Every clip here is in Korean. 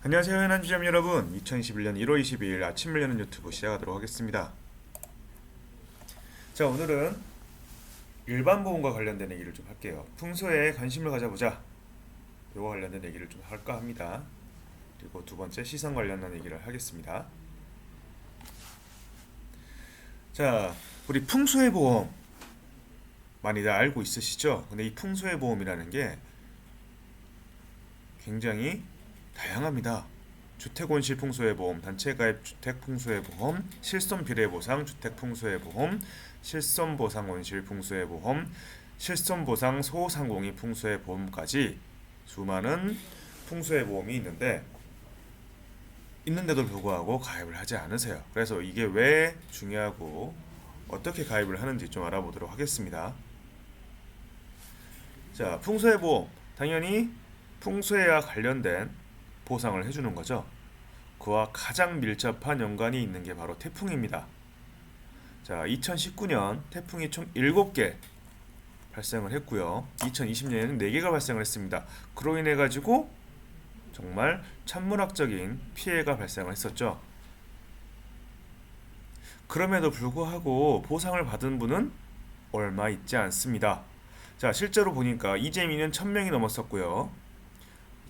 안녕하세요, 현안주점 여러분. 2021년 1월 22일 아침을 여는 유튜브 시작하도록 하겠습니다. 자, 오늘은 일반 보험과 관련된 얘기를 좀 할게요. 풍수에 관심을 가져보자. 요거 관련된 얘기를 좀 할까 합니다. 그리고 두 번째 시선 관련된 얘기를 하겠습니다. 자, 우리 풍수의 보험 많이들 알고 있으시죠? 근데 이 풍수의 보험이라는 게 굉장히 다양합니다. 주택원실풍수해보험, 단체가입 주택풍수해보험, 실손비례보상 주택풍수해보험, 실손보상원실풍수해보험, 실손보상 소상공인 풍수해보험까지 수많은 풍수해보험이 있는데도 불구하고 가입을 하지 않으세요. 그래서 이게 왜 중요하고 어떻게 가입을 하는지 좀 알아보도록 하겠습니다. 자, 풍수해보험 당연히 풍수해와 관련된 보상을 해주는 거죠. 그와 가장 밀접한 연관이 있는 게 바로 태풍입니다. 자, 2019년 태풍이 총 7개 발생을 했고요. 2020년에는 4개가 발생을 했습니다. 그로 인해 가지고 정말 천문학적인 피해가 발생을 했었죠. 그럼에도 불구하고 보상을 받은 분은 얼마 있지 않습니다. 자, 실제로 보니까 이재민은 1000명이 넘었었고요.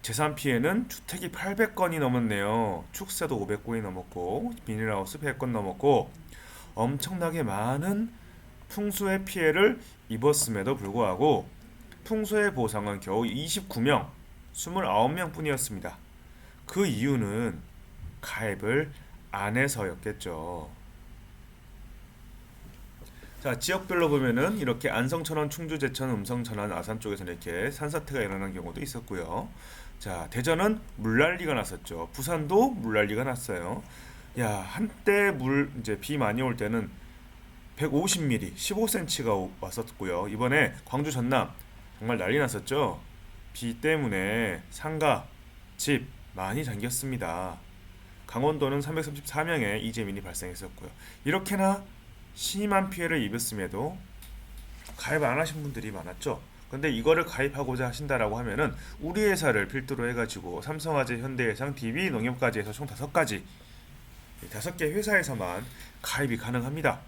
재산 피해는 주택이 800건이 넘었네요. 축사도 500건이 넘었고 비닐하우스 100건 넘었고 엄청나게 많은 풍수의 피해를 입었음에도 불구하고 풍수의 보상은 겨우 29명, 29명 뿐이었습니다. 그 이유는 가입을 안 해서였겠죠. 자, 지역별로 보면은 이렇게 안성, 천안, 충주, 제천, 음성, 천안, 아산 쪽에서는 이렇게 산사태가 일어난 경우도 있었고요. 자, 대전은 물난리가 났었죠. 부산도 물난리가 났어요. 야, 한때 이제 비 많이 올 때는 150mm, 15cm가 왔었고요. 이번에 광주, 전남 정말 난리 났었죠. 비 때문에 상가, 집 많이 잠겼습니다. 강원도는 334명의 이재민이 발생했었고요. 이렇게나 심한 피해를 입었음에도 가입 안 하신 분들이 많았죠. 근데 이거를 가입하고자 하신다라고 하면은 우리 회사를 필두로 해가지고 삼성화재, 현대해상, DB, 농협까지 해서 총 5가지 5개 회사에서만 가입이 가능합니다.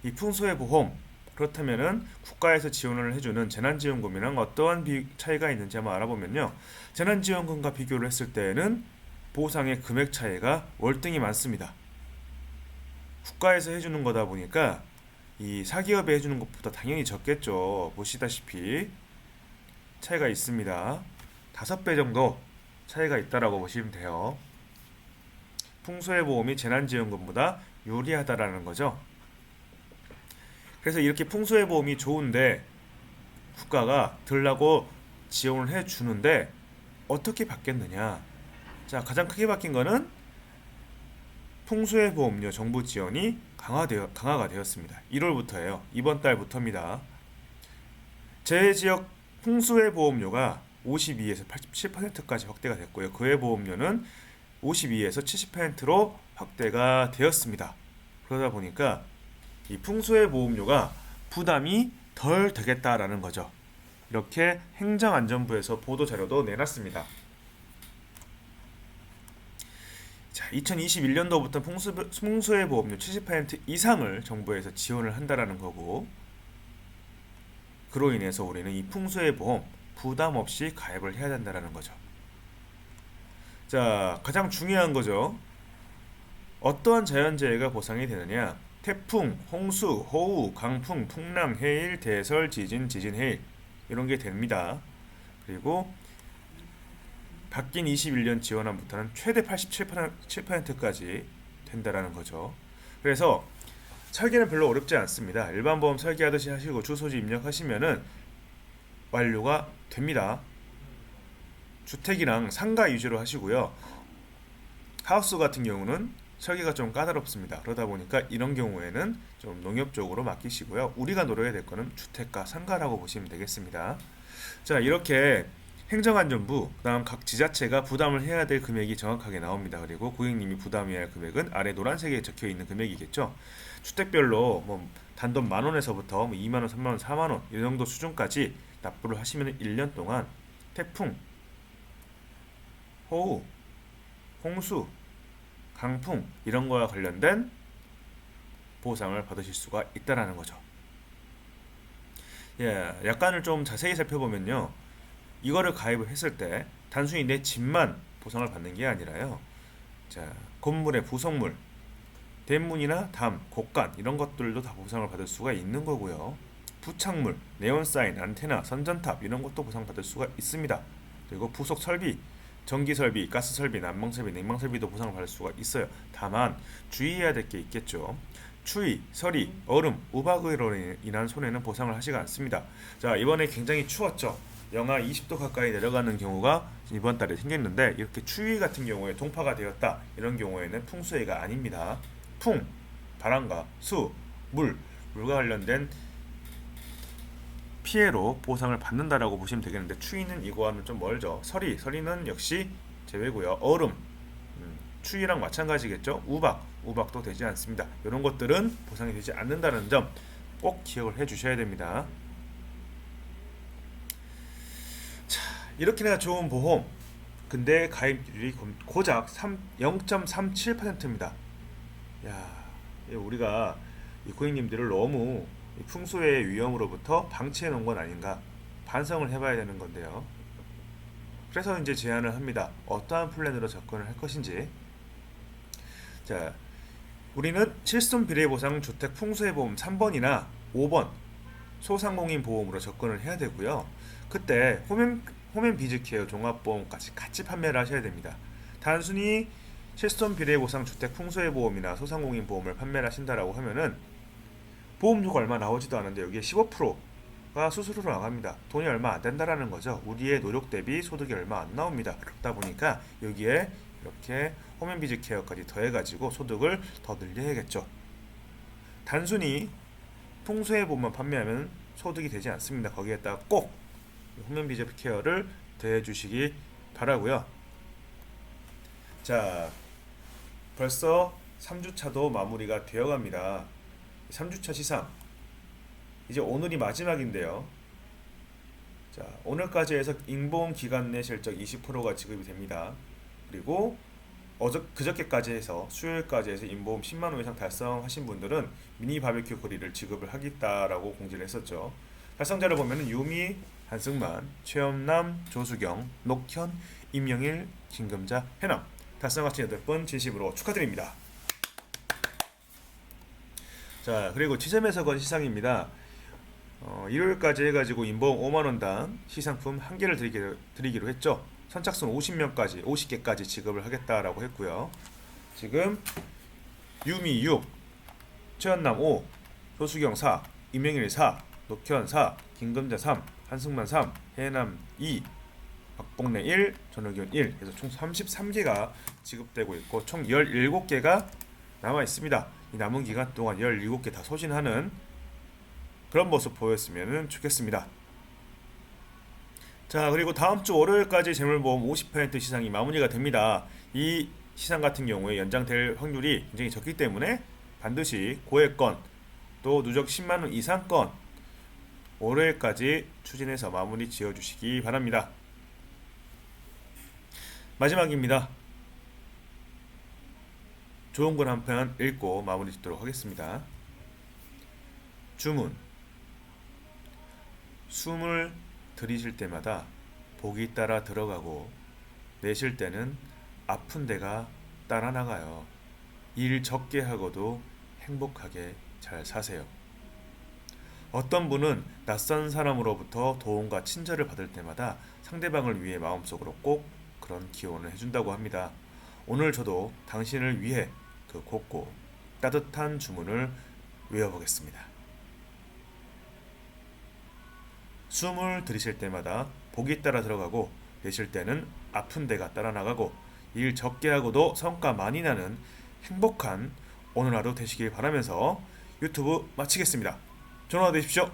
이 풍수의 보험 그렇다면은 국가에서 지원을 해주는 재난지원금이랑 어떠한 차이가 있는지 한번 알아보면요. 재난지원금과 비교를 했을 때에는 보상의 금액 차이가 월등히 많습니다. 국가에서 해주는 거다 보니까 이 사기업이 해주는 것보다 당연히 적겠죠. 보시다시피 차이가 있습니다. 5배 정도 차이가 있다라고 보시면 돼요. 풍수의 보험이 재난지원금보다 유리하다라는 거죠. 그래서 이렇게 풍수의 보험이 좋은데 국가가 들라고 지원을 해주는데 어떻게 바뀌었느냐. 자, 가장 크게 바뀐 거는 풍수의 보험료 정부 지원이 강화가 되었습니다. 1월부터예요. 이번 달부터입니다. 제 지역 풍수의 보험료가 52에서 87%까지 확대가 됐고요. 그의 보험료는 52에서 70%로 확대가 되었습니다. 그러다 보니까 이 풍수의 보험료가 부담이 덜 되겠다라는 거죠. 이렇게 행정안전부에서 보도자료도 내놨습니다. 자, 2021년도부터 풍수의 보험료 70% 이상을 정부에서 지원을 한다라는 거고, 그로 인해서 우리는 이 풍수의 보험 부담 없이 가입을 해야 된다라는 거죠. 자, 가장 중요한 거죠. 어떠한 자연재해가 보상이 되느냐? 태풍, 홍수, 호우, 강풍, 풍랑, 해일, 대설, 지진, 해일 이런 게 됩니다. 그리고 바뀐 21년 지원안부터는 최대 87%까지 된다라는 거죠. 그래서 설계는 별로 어렵지 않습니다. 일반 보험 설계하듯이 하시고 주소지 입력하시면은 완료가 됩니다. 주택이랑 상가 위주로 하시고요. 하우스 같은 경우는 설계가 좀 까다롭습니다. 그러다 보니까 이런 경우에는 좀 농협 쪽으로 맡기시고요. 우리가 노려야 될 거는 주택과 상가라고 보시면 되겠습니다. 자, 이렇게 행정안전부, 그다음 각 지자체가 부담을 해야 될 금액이 정확하게 나옵니다. 그리고 고객님이 부담해야 할 금액은 아래 노란색에 적혀 있는 금액이겠죠. 주택별로 뭐 단돈 10,000원에서부터 20,000원, 30,000원, 40,000원 이 정도 수준까지 납부를 하시면 1년 동안 태풍, 호우, 홍수, 강풍 이런 거와 관련된 보상을 받으실 수가 있다라는 거죠. 예, 약관을 좀 자세히 살펴보면요. 이거를 가입을 했을 때 단순히 내 집만 보상을 받는 게 아니라요. 자, 건물의 부속물, 대문이나 담, 곡간 이런 것들도 다 보상을 받을 수가 있는 거고요. 부착물, 네온사인, 안테나, 선전탑 이런 것도 보상받을 수가 있습니다. 그리고 부속 설비, 전기 설비, 가스 설비, 난방 설비, 냉방 설비도 보상을 받을 수가 있어요. 다만 주의해야 될 게 있겠죠. 추위, 서리, 얼음, 우박으로 인한 손해는 보상을 하지가 않습니다. 자, 이번에 굉장히 추웠죠. 영하 20도 가까이 내려가는 경우가 이번 달에 생겼는데 이렇게 추위 같은 경우에 동파가 되었다. 이런 경우에는 풍수해가 아닙니다. 풍, 바람과 수, 물과 관련된 피해로 보상을 받는다라고 보시면 되겠는데 추위는 이거와는 좀 멀죠. 서리는 역시 제외고요. 얼음, 추위랑 마찬가지겠죠. 우박도 되지 않습니다. 이런 것들은 보상이 되지 않는다는 점 꼭 기억을 해 주셔야 됩니다. 자, 이렇게나 좋은 보험, 근데 가입률이 고작 0.37%입니다. 야, 우리가 이 고객님들을 너무 풍수의 위험으로부터 방치해 놓은 건 아닌가 반성을 해봐야 되는 건데요. 그래서 이제 제안을 합니다. 어떠한 플랜으로 접근을 할 것인지. 자, 우리는 실손 비례보상 주택 풍수해 보험 3번이나 5번 소상공인 보험으로 접근을 해야 되고요. 그때 홈앤 비즈케어 종합보험까지 같이 판매를 하셔야 됩니다. 단순히 실손 비례보상 주택 풍수해 보험이나 소상공인 보험을 판매를 하신다라고 하면은 보험료가 얼마 나오지도 않은데 여기에 15%가 수수료로 나갑니다. 돈이 얼마 안 된다라는 거죠. 우리의 노력 대비 소득이 얼마 안 나옵니다. 그렇다 보니까 여기에 이렇게 홈앤비즈 케어까지 더해가지고 소득을 더 늘려야겠죠. 단순히 풍수해 보험만 판매하면 소득이 되지 않습니다. 거기에다가 꼭 홈앤비즈 케어를 더해주시기 바라고요. 자, 벌써 3주차도 마무리가 되어갑니다. 3주차 시상 이제 오늘이 마지막인데요. 자, 오늘까지 해서 인보험 기간 내 실적 20%가 지급이 됩니다. 그리고 그저께까지 해서 수요일까지 해서 인보험 10만원 이상 달성하신 분들은 미니 바베큐 그릴을 지급을 하겠다라고 공지를 했었죠. 달성자를 보면은 유미, 한승만, 최엄남, 조수경, 녹현, 임영일, 김금자, 해남 달성하신 8분 진심으로 축하드립니다. 자, 그리고 지점에서 건 시상입니다. 일요일까지 해가지고 인보험 5만원당 시상품 1개를 드리기로 했죠. 선착순 50개까지 지급을 하겠다라고 했고요. 지금 유미 6, 최현남 5, 조수경 4, 임영일 4, 녹현 4, 김금자 3, 한승만 3, 해남 2, 박봉래 1, 전호기원 1 해서 총 33개가 지급되고 있고 총 17개가 남아 있습니다. 이 남은 기간 동안 17개 다 소진하는 그런 모습 보였으면 좋겠습니다. 자, 그리고 다음 주 월요일까지 재물보험 50% 시상이 마무리가 됩니다. 이 시상 같은 경우에 연장될 확률이 굉장히 적기 때문에 반드시 고액건 또 누적 10만원 이상 건 월요일까지 추진해서 마무리 지어주시기 바랍니다. 마지막입니다. 좋은 글 한 편 읽고 마무리 짓도록 하겠습니다. 주문. 숨을 들이쉴 때마다 복이 따라 들어가고 내쉴 때는 아픈 데가 따라 나가요. 일 적게 하고도 행복하게 잘 사세요. 어떤 분은 낯선 사람으로부터 도움과 친절을 받을 때마다 상대방을 위해 마음속으로 꼭 그런 기원을 해준다고 합니다. 오늘 저도 당신을 위해 그 곱고 따뜻한 주문을 외워보겠습니다. 숨을 들이쉴 때마다 복이 따라 들어가고 내쉴 때는 아픈 데가 따라 나가고 일 적게 하고도 성과 많이 나는 행복한 오늘 하루 되시길 바라면서 유튜브 마치겠습니다. 좋은 하루 되십시오.